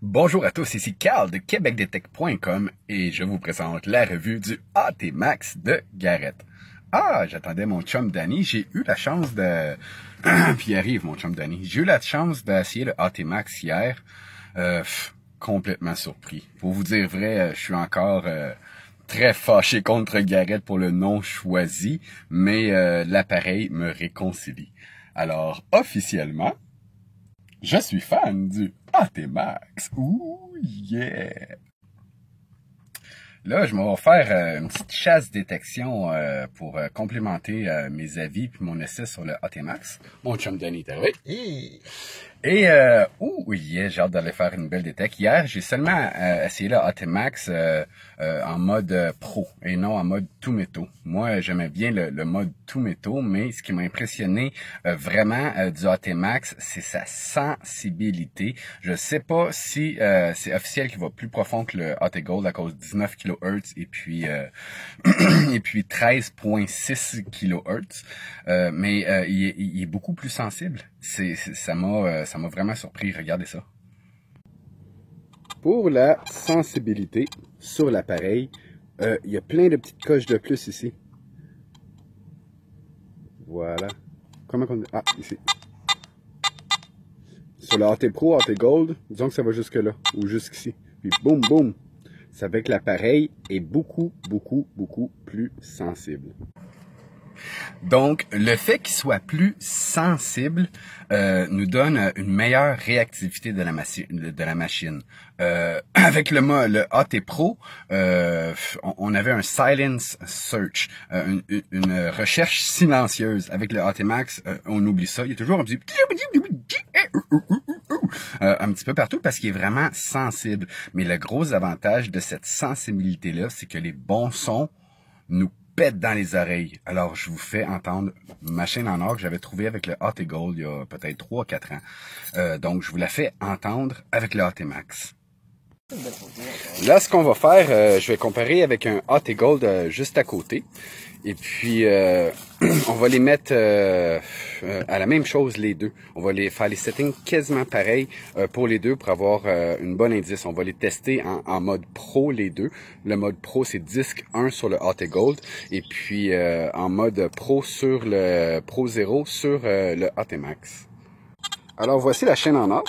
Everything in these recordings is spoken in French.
Bonjour à tous, ici Carl de québecdetech.com et je vous présente la revue du AT Max de Garrett. Ah, j'attendais mon chum Danny, j'ai eu la chance de... Puis il arrive mon chum Danny. J'ai eu la chance d'essayer le AT Max hier. Complètement surpris. Pour vous dire vrai, je suis encore très fâché contre Garrett pour le nom choisi, mais l'appareil me réconcilie. Alors, officiellement, je suis fan du AT Max. Ouh, yeah! Là, je vais faire une petite chasse détection pour complémenter mes avis puis mon essai sur le AT Max. Mon chum Danny est arrivé. Et, yeah, j'ai hâte d'aller faire une belle détecte. Hier, j'ai seulement essayé le AT Max en mode pro et non en mode tout métaux. Moi, j'aimais bien le mode tout métaux, mais ce qui m'a impressionné vraiment du AT Max, c'est sa sensibilité. Je sais pas si c'est officiel qu'il va plus profond que le AT Gold à cause de 19 kHz et puis et puis 13.6 kHz, mais il est beaucoup plus sensible. Ça m'a vraiment surpris. Regardez ça. Pour la sensibilité sur l'appareil, il y a plein de petites coches de plus ici. Voilà. Comment on dit? Ah, ici. Sur le AT Pro, AT Gold, disons que ça va jusque là, ou jusqu'ici. Puis boum, boum. Ça fait que l'appareil est beaucoup plus sensible. Donc, le fait qu'il soit plus sensible nous donne une meilleure réactivité de la machine. Avec le AT Pro, on avait un silence search, une recherche silencieuse. Avec le AT Max, on oublie ça. Il y a toujours un petit peu partout parce qu'il est vraiment sensible. Mais le gros avantage de cette sensibilité-là, c'est que les bons sons nous pète dans les oreilles. Alors, je vous fais entendre ma chaîne en or que j'avais trouvée avec le AT Gold il y a peut-être 3 ou 4 ans. Donc, je vous la fais entendre avec le AT Max. Là, ce qu'on va faire, je vais comparer avec un AT Gold juste à côté. Et puis, on va les mettre à la même chose les deux. On va faire les settings quasiment pareils pour les deux pour avoir une bonne indice. On va les tester en mode pro les deux. Le mode pro, c'est disque 1 sur le AT Gold. Et puis, en mode pro sur le Pro 0 sur le AT Max. Alors, voici la chaîne en or.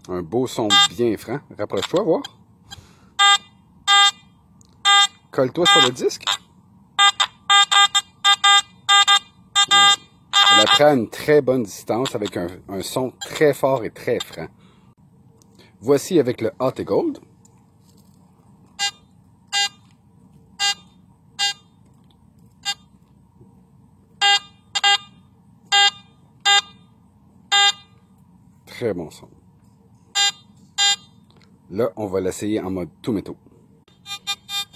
Un beau son bien franc. Rapproche-toi, voir. Colle-toi sur le disque. Elle apprend une très bonne distance avec un son très fort et très franc. Voici avec le AT Gold. Très bon son. Là, on va l'essayer en mode tout métaux.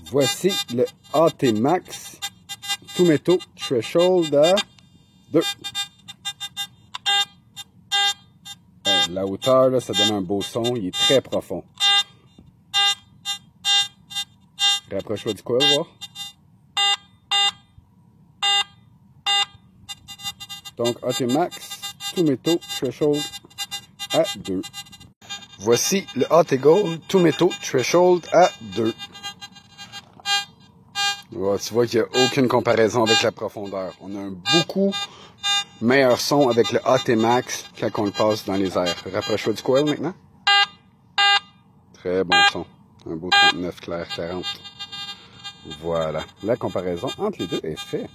Voici le AT Max tout métaux threshold à 2. La hauteur, là, ça donne un beau son. Il est très profond. Rapproche-toi du coil, voir. Donc, AT Max tout métaux threshold à 2. Voici le AT Gold tout métaux threshold à 2. Ouais, tu vois qu'il n'y a aucune comparaison avec la profondeur. On a un beaucoup meilleur son avec le AT Max quand on le passe dans les airs. Rapproche-toi du coil maintenant. Très bon son. Un beau 39 clair 40. Voilà. La comparaison entre les deux est faite.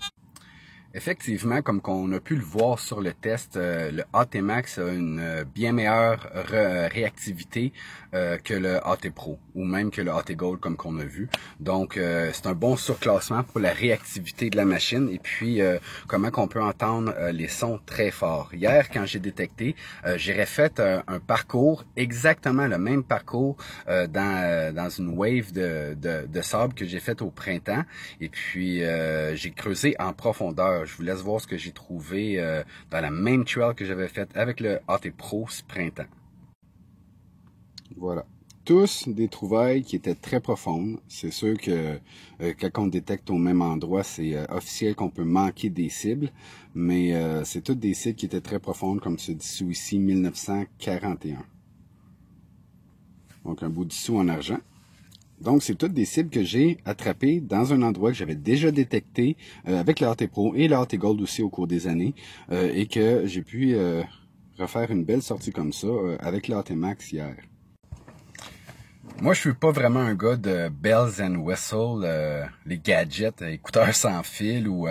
Effectivement, comme on a pu le voir sur le test, le AT Max a une bien meilleure réactivité que le AT Pro ou même que le AT Gold comme qu'on a vu. Donc, c'est un bon surclassement pour la réactivité de la machine et puis comment qu'on peut entendre les sons très forts. Hier, quand j'ai détecté, j'ai refait un parcours, exactement le même parcours dans une wave de sable que j'ai fait au printemps et puis j'ai creusé en profondeur. Je vous laisse voir ce que j'ai trouvé dans la même trail que j'avais faite avec le AT Pro ce printemps. Voilà. tous des trouvailles qui étaient très profondes. C'est sûr que quand on détecte au même endroit, c'est officiel qu'on peut manquer des cibles, mais c'est toutes des cibles qui étaient très profondes, comme ce dissous ici, 1941. Donc un beau dissous en argent. Donc, c'est toutes des cibles que j'ai attrapées dans un endroit que j'avais déjà détecté avec le AT Pro et le AT Gold aussi au cours des années et que j'ai pu refaire une belle sortie comme ça avec le AT Max hier. Moi, je suis pas vraiment un gars de bells and whistles, les gadgets, écouteurs sans fil ou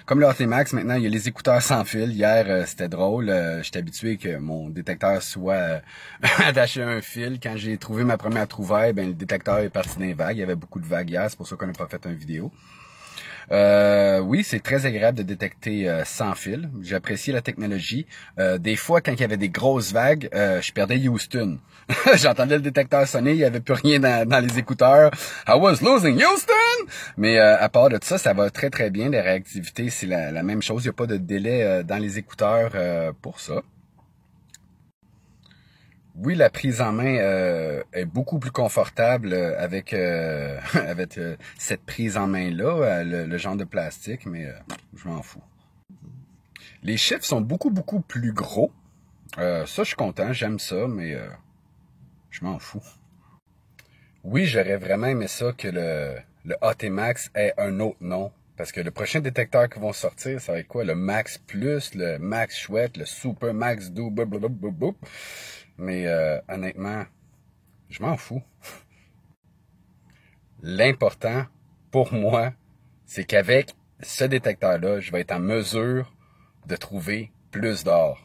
comme le AT Max, maintenant il y a les écouteurs sans fil. Hier, c'était drôle, j'étais habitué que mon détecteur soit attaché à un fil. Quand j'ai trouvé ma première trouvaille, ben le détecteur est parti d'un vague. Il y avait beaucoup de vagues hier, c'est pour ça qu'on n'a pas fait une vidéo. Oui, c'est très agréable de détecter sans fil. J'apprécie la technologie. Des fois, quand il y avait des grosses vagues, je perdais Houston. J'entendais le détecteur sonner, il n'y avait plus rien dans les écouteurs. I was losing Houston! Mais à part de ça, ça va très très bien. La réactivité, c'est la même chose. Il n'y a pas de délai dans les écouteurs pour ça. Oui, la prise en main est beaucoup plus confortable avec avec cette prise en main-là, le genre de plastique, mais je m'en fous. Les chiffres sont beaucoup plus gros. Ça, je suis content, j'aime ça, mais je m'en fous. Oui, j'aurais vraiment aimé ça que le AT Max ait un autre nom. Parce que le prochain détecteur qui vont sortir, ça va être quoi? Le Max Plus, le Max Chouette, le Super Max Do, blablabla. Mais honnêtement, je m'en fous. L'important pour moi, c'est qu'avec ce détecteur-là, je vais être en mesure de trouver plus d'or.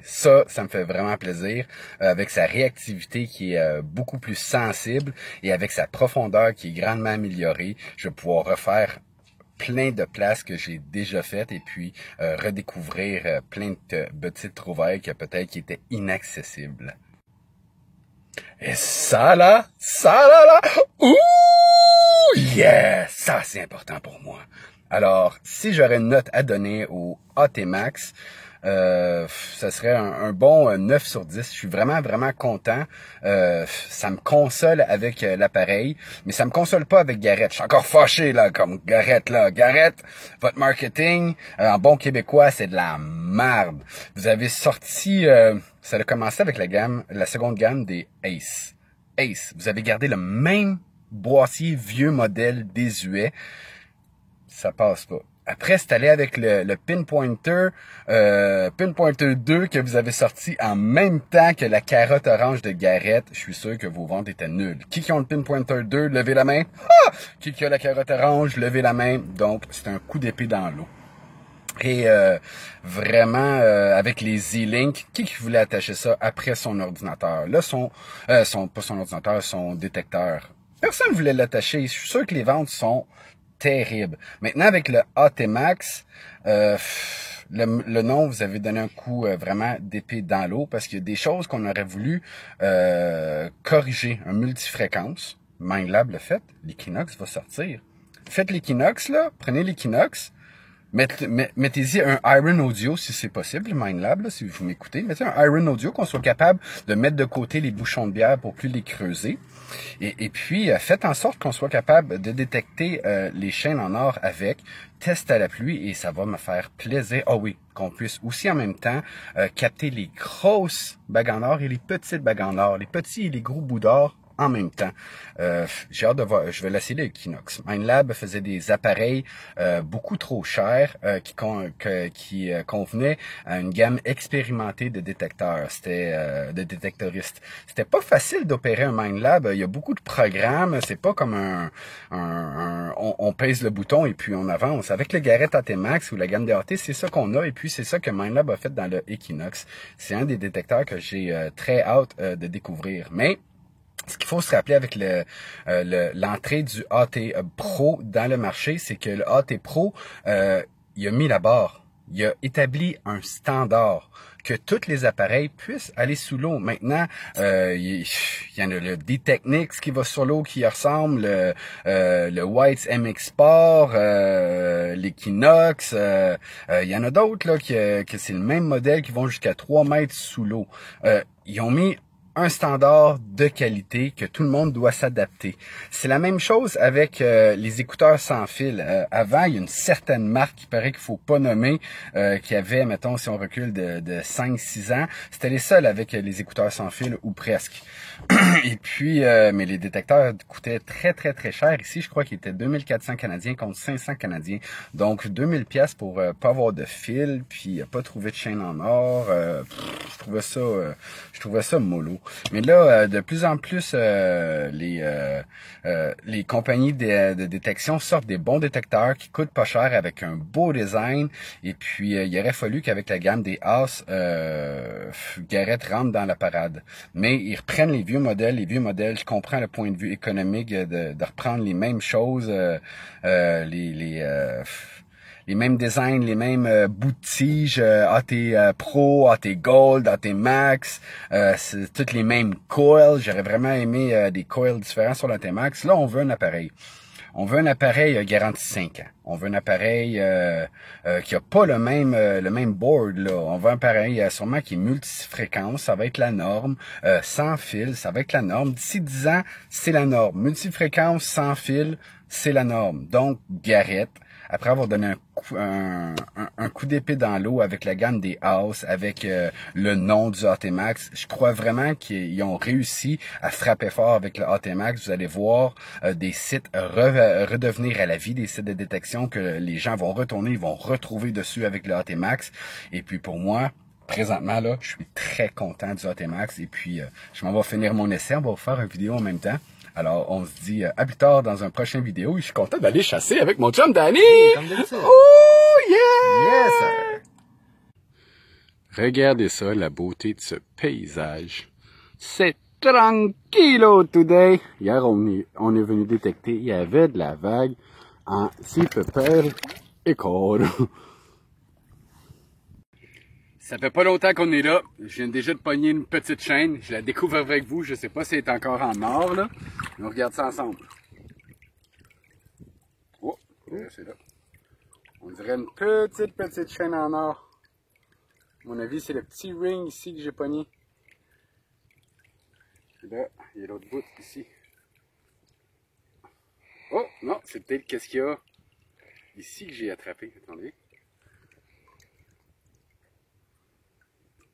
Ça me fait vraiment plaisir. Avec sa réactivité qui est beaucoup plus sensible et avec sa profondeur qui est grandement améliorée, je vais pouvoir refaire plein de places que j'ai déjà faites et puis redécouvrir plein de petites trouvailles qui peut-être qui étaient inaccessibles. Et ça là, ouh, yeah, ça c'est important pour moi. Alors, si j'aurais une note à donner au AT Max, ça serait un bon 9 sur 10. Je suis vraiment content. Ça me console avec l'appareil, mais ça me console pas avec Garrett. Je suis encore fâché, là, comme Garrett, là. Garrett, votre marketing, en bon québécois, c'est de la merde. Vous avez sorti, ça a commencé avec la seconde gamme des Ace. Ace, vous avez gardé le même boîtier vieux modèle désuet. Ça passe pas. Après, c'est allé avec le Pinpointer 2 que vous avez sorti en même temps que la carotte orange de Garrett. Je suis sûr que vos ventes étaient nulles. Qui ont le Pinpointer 2, levez la main. Ah! Qui a la carotte orange, levez la main. Donc, c'est un coup d'épée dans l'eau. Et vraiment, avec les Z-Link, qui voulait attacher ça après son ordinateur? Là, pas son ordinateur, son détecteur. Personne ne voulait l'attacher. Je suis sûr que les ventes sont terrible. Maintenant, avec le AT Max, le nom, vous avez donné un coup vraiment d'épée dans l'eau parce qu'il y a des choses qu'on aurait voulu corriger. Un multifréquence. MindLab le fait. L'Equinox va sortir. Faites l'Equinox, là. Prenez l'Equinox. Mettez-y un Iron Audio si c'est possible, MindLab, là, si vous m'écoutez. Mettez un Iron Audio qu'on soit capable de mettre de côté les bouchons de bière pour plus les creuser. Et puis, faites en sorte qu'on soit capable de détecter les chaînes en or avec. Test à la pluie et ça va me faire plaisir. Ah oui, qu'on puisse aussi en même temps capter les grosses bagues en or et les petites bagues en or, les petits et les gros bouts d'or en même temps. J'ai hâte de voir. Je vais l'essayer l'Equinox. MindLab faisait des appareils beaucoup trop chers qui convenaient à une gamme expérimentée de détecteurs. C'était de détectoristes. C'était pas facile d'opérer un MindLab. Il y a beaucoup de programmes. C'est pas comme on pèse le bouton et puis on avance. Avec le Garrett AT Max ou la gamme des AT, c'est ça qu'on a et puis c'est ça que MindLab a fait dans le Equinox. C'est un des détecteurs que j'ai très hâte de découvrir. Mais ce qu'il faut se rappeler avec l'entrée du AT Pro dans le marché, c'est que le AT Pro, il a mis la barre. Il a établi un standard que tous les appareils puissent aller sous l'eau. Maintenant, il y en a le D-Technics qui va sur l'eau, qui ressemble, le White's MX Sport, l'Equinox. Il y en a d'autres là que c'est le même modèle qui vont jusqu'à 3 mètres sous l'eau. Ils ont mis un standard de qualité que tout le monde doit s'adapter. C'est la même chose avec les écouteurs sans fil. Avant, il y a une certaine marque qui paraît qu'il faut pas nommer, qui avait, mettons, si on recule de 5-6 ans, c'était les seuls avec les écouteurs sans fil ou presque. Et puis, mais les détecteurs coûtaient très cher. Ici, je crois qu'ils étaient 2400 Canadiens contre 500 Canadiens. Donc, 2000 pièces pour pas avoir de fil, puis pas trouver de chaîne en or. Je trouvais ça mollo. Mais là, de plus en plus, les compagnies de détection sortent des bons détecteurs qui coûtent pas cher avec un beau design. Et puis, il aurait fallu qu'avec la gamme des Haas, Garrett rentre dans la parade. Mais ils reprennent les vieux modèles. Je comprends le point de vue économique de reprendre les mêmes choses, les mêmes designs, les mêmes bouts de tige, AT Pro, AT Gold, AT Max, c'est toutes les mêmes coils. J'aurais vraiment aimé des coils différents sur l'AT Max. Là, on veut un appareil. On veut un appareil garanti 5 ans. On veut un appareil qui a pas le même board, là. On veut un appareil sûrement qui est multifréquence, ça va être la norme. Sans fil, ça va être la norme. D'ici 10 ans, c'est la norme. Multifréquence, sans fil, c'est la norme. Donc, Garrett, après avoir donné un coup d'épée dans l'eau avec la gamme des House, avec le nom du AT-Max, je crois vraiment qu'ils ont réussi à frapper fort avec le AT-Max. Vous allez voir des sites redevenir à la vie, des sites de détection que les gens vont retourner, ils vont retrouver dessus avec le AT-Max. Et puis pour moi, présentement, là, je suis très content du AT-Max. Et puis, je m'en vais finir mon essai. On va vous faire une vidéo en même temps. Alors, on se dit à plus tard dans un prochain vidéo. Et je suis content d'aller chasser avec mon chum Danny! Oh, yeah! Yes! Regardez ça, la beauté de ce paysage. C'est tranquillo today! Hier, on est venu détecter, il y avait de la vague en Cipepel et Cor. Ça fait pas longtemps qu'on est là. Je viens déjà de pogner une petite chaîne. Je la découvre avec vous. Je sais pas si elle est encore en or, là. On regarde ça ensemble. Oh, c'est là. On dirait une petite chaîne en or. À mon avis, c'est le petit ring ici que j'ai pogné. Et là, il y a l'autre bout ici. Oh, non, c'est peut-être qu'est-ce qu'il y a ici que j'ai attrapé. Attendez.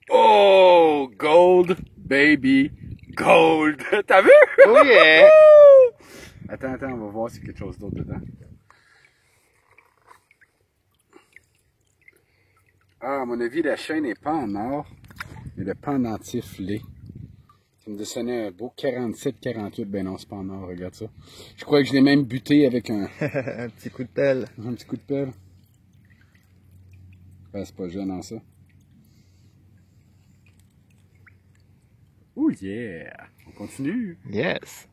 Oh, gold, baby, gold. T'as vu? Oh yeah! Attends, on va voir s'il y a quelque chose d'autre dedans. Ah, à mon avis, la chaîne n'est pas en or, mais le pendentif l'est. Ça me dessonnait un beau 47-48. Ben non, c'est pas en or, regarde ça. Je crois que je l'ai même buté avec un Un petit coup de pelle. un petit coup de pelle. Ben, c'est pas gênant ça. Oh yeah! On continue! Yes!